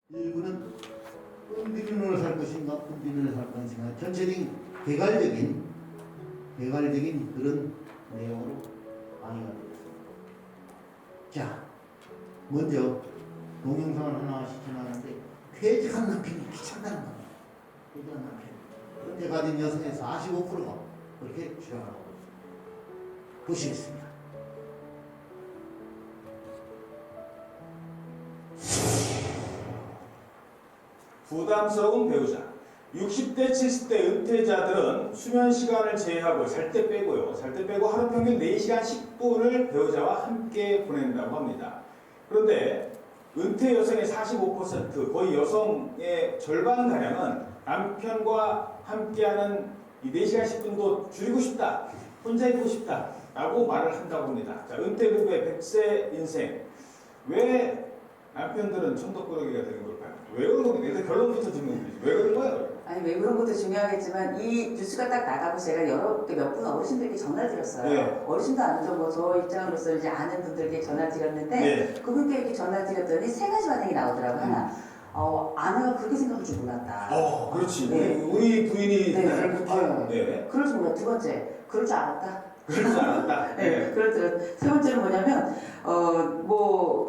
일부는 끈비눈으로 살 것인가 끈비눈으로 살 것인가 전체적인 개괄적인 그런 내용으로 강의가 되겠습니다. 자, 먼저 동영상을 하나 시청하는데 쾌적한 남편이 귀찮다는 겁니다. 쾌적한 남편. 현재 가진 여성의 45%가 그렇게 주장하고 있습니다. 보시겠습니다. 부담스러운 배우자. 60대, 70대 은퇴자들은 수면 시간을 제외하고 잘 때 빼고요. 잘 때 빼고 하루 평균 4시간 10분을 배우자와 함께 보낸다고 합니다. 그런데 은퇴 여성의 45%, 거의 여성의 절반가량은 남편과 함께하는 이 4시간 10분도 줄이고 싶다, 혼자 있고 싶다 라고 말을 한다고 합니다. 자, 은퇴 후의 100세 인생. 왜 남편들은 천덕꾸러기가 되는 걸까요? 왜 그런 겁니까? 일단 결론부터 듣는 거지. 왜 그런 거예요? 아니 왜 그런 것도 중요하겠지만 이 뉴스가 딱 나가고 제가 몇 분 어르신들께 전화를 드렸어요. 네. 어르신도 아니죠. 저 입장으로서 이제 아는 분들께 전화 드렸는데 네. 그분께 이렇게 전화 드렸더니 세 가지 반응이 나오더라고요. 하나, 아내가 그렇게 생각할 줄 몰랐다. 그렇지. 네. 우리 부인이 네, 그렇죠. 네. 그럴 줄 몰랐다. 두 번째, 그럴 줄 알았다. 그럴 줄 알았다. 네, 그렇더라고요. 세 번째는 뭐냐면,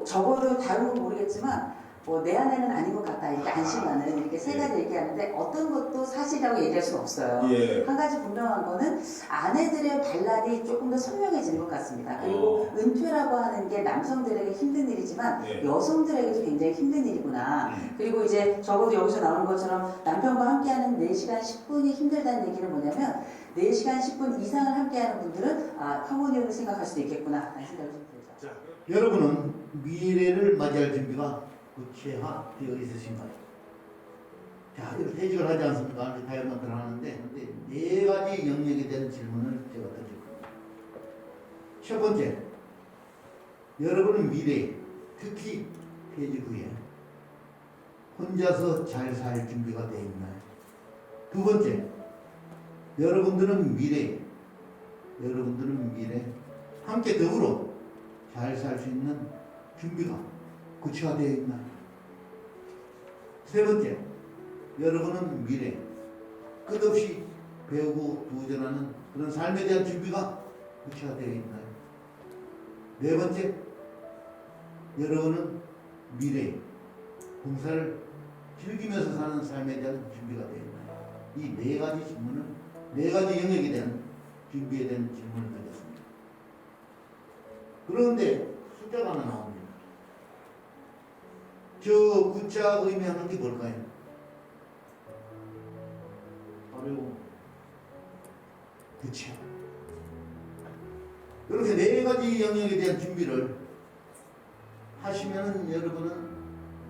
적어도 다른 건 모르겠지만, 내 아내는 아닌 것 같다. 이렇게 안심하는, 이렇게 세 가지 얘기하는데, 어떤 것도 사실이라고 얘기할 수는 없어요. 예. 한 가지 분명한 거는, 아내들의 반란이 조금 더 선명해지는 것 같습니다. 그리고 은퇴라고 하는 게 남성들에게 힘든 일이지만, 예. 여성들에게도 굉장히 힘든 일이구나. 그리고 이제 적어도 여기서 나오는 것처럼 남편과 함께하는 4시간 10분이 힘들다는 얘기는 뭐냐면, 4시간 10분 이상을 함께하는 분들은 하모니움을 생각할 수도 있겠구나 라는 생각이 좀 들죠. 자, 여러분은 미래를 맞이할 준비가 구체화되어 있으신가요? 자, 이걸 퇴직을 하지 않습니까? 다이어트를 하는데, 근데 네 가지 영역에 대한 질문을 제가 던질 겁니다. 첫 번째, 여러분은 미래, 특히 퇴직 후에 혼자서 잘 살 준비가 되어 있나요? 두 번째, 여러분들은 미래 함께 더불어 잘 살 수 있는 준비가 구체화되어 있나요? 세 번째, 여러분은 미래 끝없이 배우고 도전하는 그런 삶에 대한 준비가 구체화되어 있나요? 네 번째, 여러분은 미래 봉사를 즐기면서 사는 삶에 대한 준비가 되어 있나요? 이 네 가지 질문을, 네 가지 영역에 대한 준비에 대한 질문을 드렸습니다. 그런데 숫자가 하나 나옵니다. 저 구자가 의미하는 게 뭘까요? 바로 그쵸. 이렇게 네 가지 영역에 대한 준비를 하시면 여러분은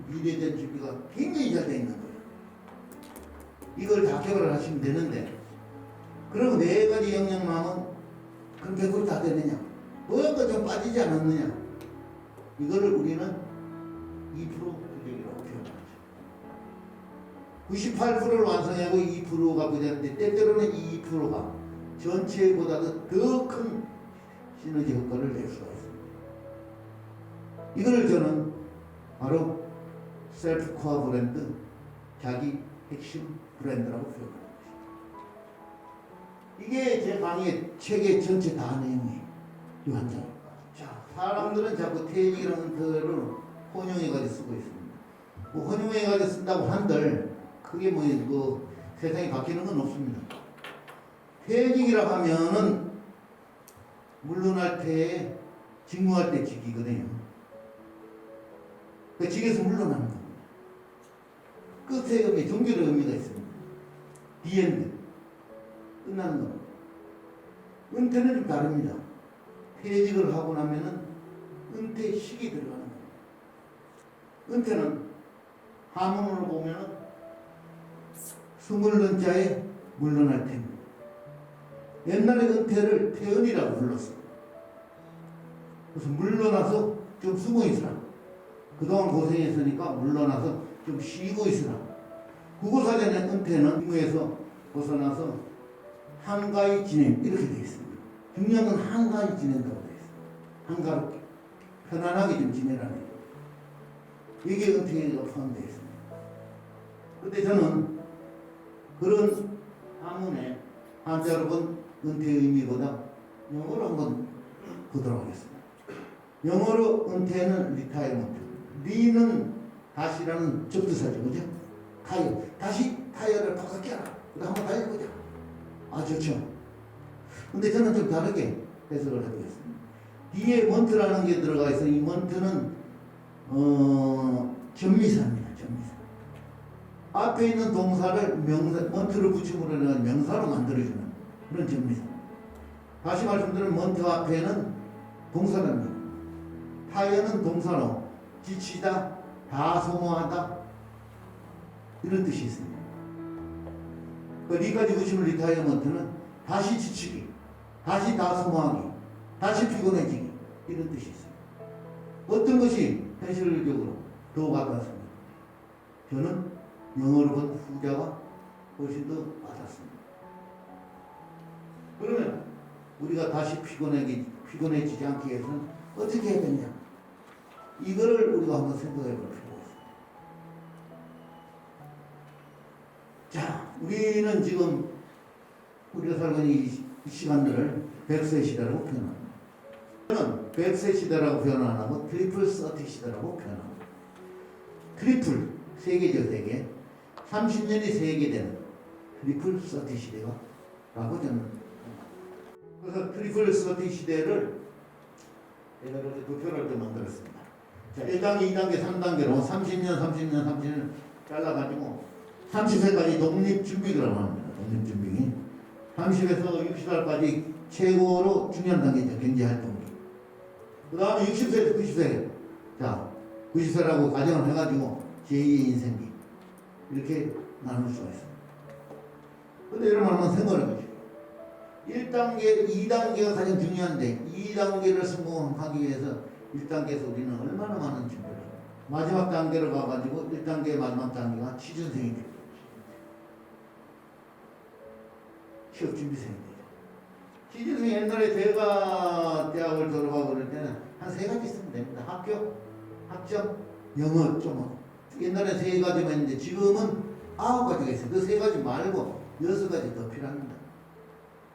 미래에 대한 준비가 굉장히 잘 되어 있는 거예요. 이걸 다 개발을 하시면 되는데, 그럼 네 가지 영역만 하면 그럼 100% 다 되느냐? 뭔가 좀 빠지지 않았느냐? 이거를 우리는 2% 부족이라고 표현하죠. 98%를 완성하고 2%가 부족한데, 때때로는 이 2%가 전체보다도 더 큰 시너지 효과를 낼 수가 있습니다. 이걸 저는 바로 셀프 코어 브랜드, 자기 핵심 브랜드라고 표현합니다. 이게 제 강의 책의 전체 다 내용이에요. 이 한 장. 자, 사람들은 자꾸 퇴직이라는 표현을 혼용해가지고 쓰고 있습니다. 혼용해가지고 쓴다고 한들 그게 세상이 바뀌는 건 없습니다. 퇴직이라 하면은 물러날 때에 직무할 때 직이거든요. 그 직에서 물러나는 겁니다. 끝의 의미, 종결의 의미가 있습니다. 디엔드. 끝나는 겁니다. 은퇴는 좀 다릅니다. 퇴직을 하고 나면은 은퇴식이 들어가는 겁니다. 은퇴는 한문으로 보면은 스물는자에 물러날 때입니다. 옛날에 은퇴를 퇴원이라고 불렀어요. 그래서 물러나서 좀 숨어 있으라. 그동안 고생했으니까 물러나서 좀 쉬고 있으라. 국어사전에 은퇴는 임무에서 벗어나서 한가히 지냄 이렇게 되어 있습니다. 중요한 건 한가히 지낸다고 되어 있습니다. 한가롭게 편안하게 좀 지내라는 거예요. 이게 은퇴가 포함되어 있습니다. 근데 저는 그런 한문에 한자로 본 은퇴의 의미보다 영어로 한번 보도록 하겠습니다. 영어로 은퇴는 리타이어먼트. 리는 다시라는 접두사죠, 그죠? 타이어. 다시 타이어를 바꿔 껴라. 그거 한번 달려보자. 아, 좋죠. 근데 저는 좀 다르게 해석을 해보겠습니다. 뒤에 먼트라는 게 들어가 있어. 이 먼트는 전미사입니다. 전미사. 앞에 있는 동사를 명사, 먼트를 붙임으로 명사로 만들어주는 그런 전미사. 다시 말씀드리면 먼트 앞에는 동사랍니다. 타이어는 동사로 지치다, 다 소모하다 이런 뜻이 있습니다. 그 리까지 붙이면 리타이어먼트는 다시 지치기, 다시 다 소모하기, 다시 피곤해지기 이런 뜻이 있습니다. 어떤 것이 현실적으로 더 와닿습니다. 저는 영어로 본 후자가 훨씬 더 와닿습니다. 그러면 우리가 다시 피곤해지지 않기 위해서는 어떻게 해야 되냐? 이거를 우리가 한번 생각해 볼 필요가 있습니다. 자, 우리는 지금 우리가 살고 있는 이 시간들을 100세 시대라고 표현합니다. 저는 100세 시대라고 표현 안 하고 트리플 서티 시대라고 표현합니다. 트리플, 세계죠, 세계. 30년이 세계되는 트리플 서티 시대가 라고 저는 그래서 트리플 서티 시대를 제가 이렇게 도표를 좀 만들었습니다. 자, 1단계, 2단계, 3단계로 30년 잘라가지고 30세까지 독립준비라고 합니다. 독립준비. 30에서 60살까지 최고로 중요한 단계죠. 경제활동기. 그 다음에 60세에서 90세. 자, 90세라고 가정을 해가지고 제2의 인생기. 이렇게 나눌 수가 있습니다. 근데 여러분 한번 생각을 해보시죠. 1단계, 2단계가 가장 중요한데 2단계를 성공하기 위해서 1단계에서 우리는 얼마나 많은 준비를 합니까? 마지막 단계로 가가지고 1단계 마지막 단계가 취준생이 됩니다. 취업준비생이 되죠. 취준생 옛날에 제가 대학을 졸업하고 그럴 때는 한 3가지 있으면 됩니다. 학교, 학점, 영어, 좀 옛날에 3가지만 있는데 지금은 9가지가 있어요. 그 3가지 말고 6가지 더 필요합니다.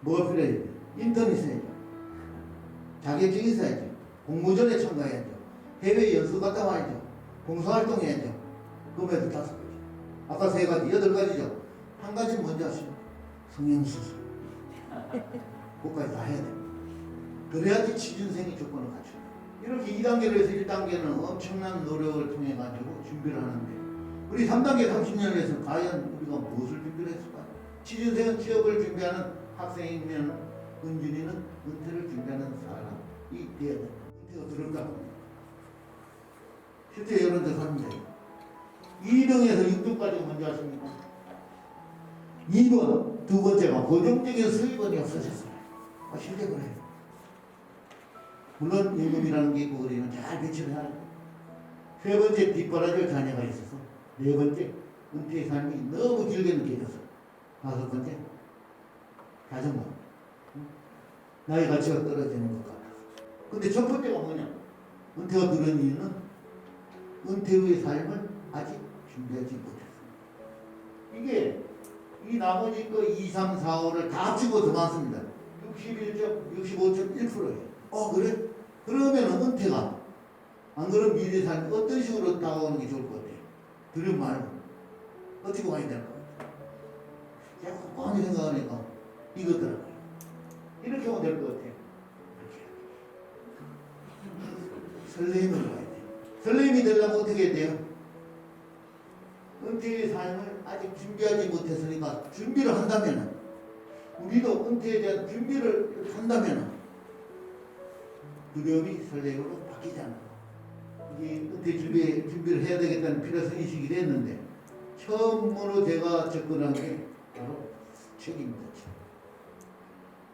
뭐가 필요해요? 인턴 있어야죠. 자격증 있어야죠. 공모전에 참가해야죠. 해외 연수 갔다 와야죠. 봉사활동 해야죠. 그럼에도 5가지. 아까 3가지, 8가지죠. 한 가지는 먼저 하시죠. 성형수술. 그것까지 다 해야 됩니다. 그래야지 취준생이 조건을 갖춥니다. 이렇게 2단계로 해서 1단계는 엄청난 노력을 통해 가지고 준비를 하는데 우리 3단계 30년을 해서 과연 우리가 무엇을 준비를 했을까요? 취준생은 취업을 준비하는 학생이면 은준이는 은퇴를 준비하는 사람이 되어야 됩니다. 은퇴가 두렵다고 합니다. 실제 이런 데서 합니다. 2등에서 6등까지 먼저 하십니까? 2번, 두 번째가 고정적인 수입원이 없어졌어요. 실제 그래요. 물론 임금이라는 게 우리는 잘 배치를 해야 돼요. 세 번째, 뒷바라지를 자녀가 있어서. 네 번째, 은퇴의 삶이 너무 길게 느껴져서. 5번째, 자전거. 나의 가치가 떨어지는 것 같아서. 근데 첫 번째가 뭐냐? 은퇴가 두려운 이유는 은퇴 후의 삶을 아직 준비하지 못했습니다. 이게 이 나머지 거 2, 3, 4, 5를 다 합치고 더 많습니다. 65.1%예요. 그래? 그러면 은퇴가 안 그런 미래 삶이 어떤 식으로 다가오는 게 좋을 것 같아요? 두려움 말고 어떻게 와야 될 것 같아요? 제가 뻔히 생각하니까 이거더라고요. 이렇게 하면 될 것 같아요. 설레임을 봐야 돼요. 설레임이 되려면 어떻게 해야 돼요? 은퇴의 삶을 아직 준비하지 못했으니까 준비를 한다면 우리도 은퇴에 대한 준비를 한다면 두려움이 설레임으로 바뀌지 않는 거. 이게 은퇴 준비를 해야 되겠다는 필요성 인식이 됐는데 처음으로 제가 접근한 게 바로 책입니다. 책.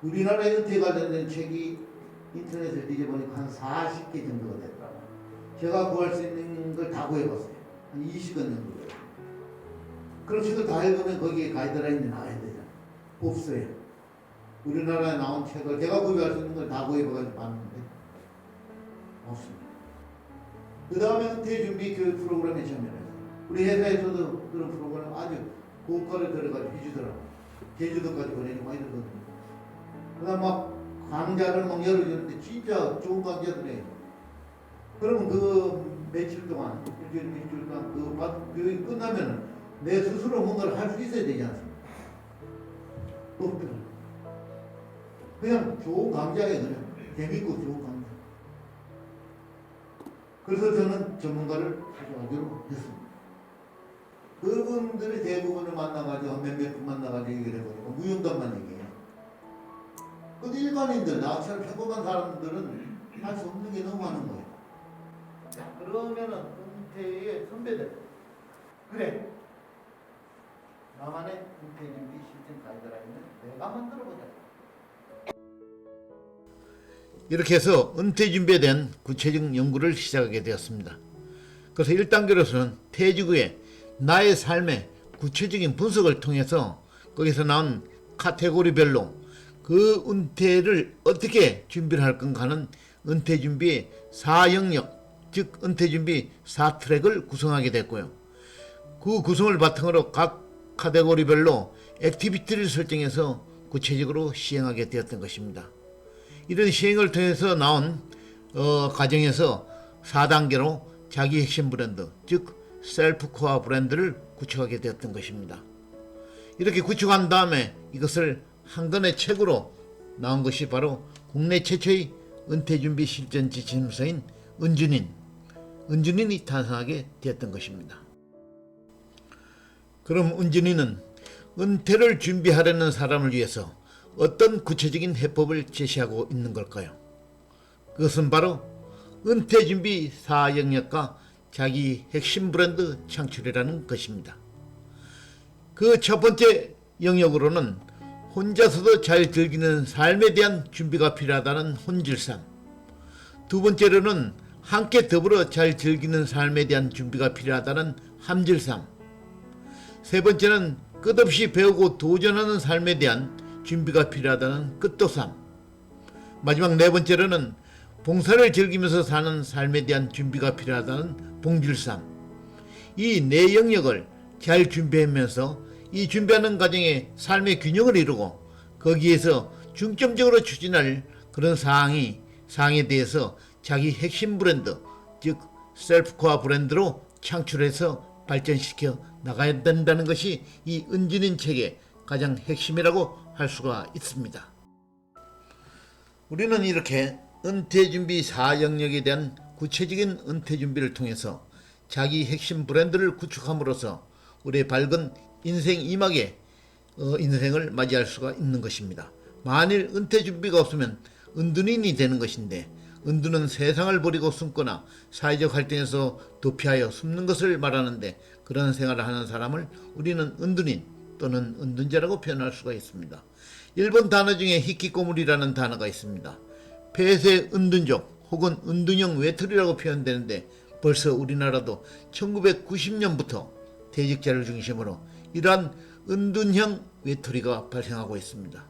우리나라의 은퇴에 관련된 책이 인터넷에 뒤져보니까 한 40개 정도가 됐더라고요. 제가 구할 수 있는 걸 다 구해봤어요. 한 20권 정도. 그럼 책을 다 읽으면 거기에 가이드라인이 나와야 되잖아요. 없어요. 우리나라에 나온 책을 제가 구입할 수 있는 걸 다 구입해가지고 봤는데 없습니다. 그 다음에 은퇴 준비 교육 프로그램에 참여해서 우리 회사에서도 그런 프로그램 아주 고가를 들어가지고 해주더라고. 제주도까지 보내고 막 이러거든요. 그다음 막 강좌를 막 열어주는데 진짜 좋은 강좌들이에요. 그러면 그 며칠 동안, 일주일 동안 그 끝나면 내 스스로 뭔가를 할 수 있어야 되지 않습니까? 없더라고요. 그냥 좋은 강좌에 그냥 재밌고 좋은 강좌. 그래서 저는 전문가를 찾아가기로 했습니다. 그분들이 대부분을 만나가지고 몇몇 분 만나가지고 얘기를 해보니까 무용담만 얘기해요. 근데 일반인들, 나처럼 평범한 사람들은 할 수 없는 게 너무 많은 거예요. 자, 그러면은 은퇴의 선배들. 그래. 나만의 은퇴 준비 시스템 가이드라인을 내가 만들어보자. 이렇게 해서 은퇴 준비에 대한 구체적 연구를 시작하게 되었습니다. 그래서 1단계로서는 퇴직 후에 나의 삶의 구체적인 분석을 통해서 거기서 나온 카테고리별로 그 은퇴를 어떻게 준비를 할 건가 하는 은퇴 준비의 4영역, 즉 은퇴 준비 4트랙을 구성하게 됐고요. 그 구성을 바탕으로 각 카테고리별로 액티비티를 설정해서 구체적으로 시행하게 되었던 것입니다. 이런 시행을 통해서 나온 과정에서 4단계로 자기 핵심 브랜드, 즉 셀프 코어 브랜드를 구축하게 되었던 것입니다. 이렇게 구축한 다음에 이것을 한 권의 책으로 나온 것이 바로 국내 최초의 은퇴준비 실전 지침서인 은준인이 탄생하게 되었던 것입니다. 그럼 은준이는 은퇴를 준비하려는 사람을 위해서 어떤 구체적인 해법을 제시하고 있는 걸까요? 그것은 바로 은퇴준비 4영역과 자기 핵심 브랜드 창출이라는 것입니다. 그 첫 번째 영역으로는 혼자서도 잘 즐기는 삶에 대한 준비가 필요하다는 혼질삼, 두 번째로는 함께 더불어 잘 즐기는 삶에 대한 준비가 필요하다는 함질삼, 세 번째는 끝없이 배우고 도전하는 삶에 대한 준비가 필요하다는 끝도삼, 마지막 네 번째로는 봉사를 즐기면서 사는 삶에 대한 준비가 필요하다는 봉질삼. 이 네 영역을 잘 준비하면서 이 준비하는 과정에 삶의 균형을 이루고 거기에서 중점적으로 추진할 그런 사항에 대해서 자기 핵심 브랜드, 즉 셀프코어 브랜드로 창출해서 발전시켜 나가야 된다는 것이 이 은준인 책의 가장 핵심이라고 할 수가 있습니다. 우리는 이렇게 은퇴준비 4영역에 대한 구체적인 은퇴준비를 통해서 자기 핵심 브랜드를 구축함으로써 우리의 밝은 인생 2막의 인생을 맞이할 수가 있는 것입니다. 만일 은퇴준비가 없으면 은둔인이 되는 것인데, 은둔은 세상을 버리고 숨거나 사회적 활동에서 도피하여 숨는 것을 말하는데, 그런 생활을 하는 사람을 우리는 은둔인 또는 은둔자라고 표현할 수가 있습니다. 일본 단어 중에 히키코모리라는 단어가 있습니다. 폐쇄 은둔족 혹은 은둔형 외톨이라고 표현되는데, 벌써 우리나라도 1990년부터 퇴직자를 중심으로 이러한 은둔형 외톨이가 발생하고 있습니다.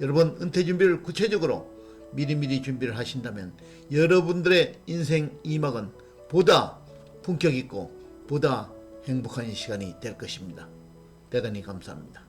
여러분, 은퇴 준비를 구체적으로 미리미리 준비를 하신다면 여러분들의 인생 2막은 보다 품격 있고 보다 행복한 시간이 될 것입니다. 대단히 감사합니다.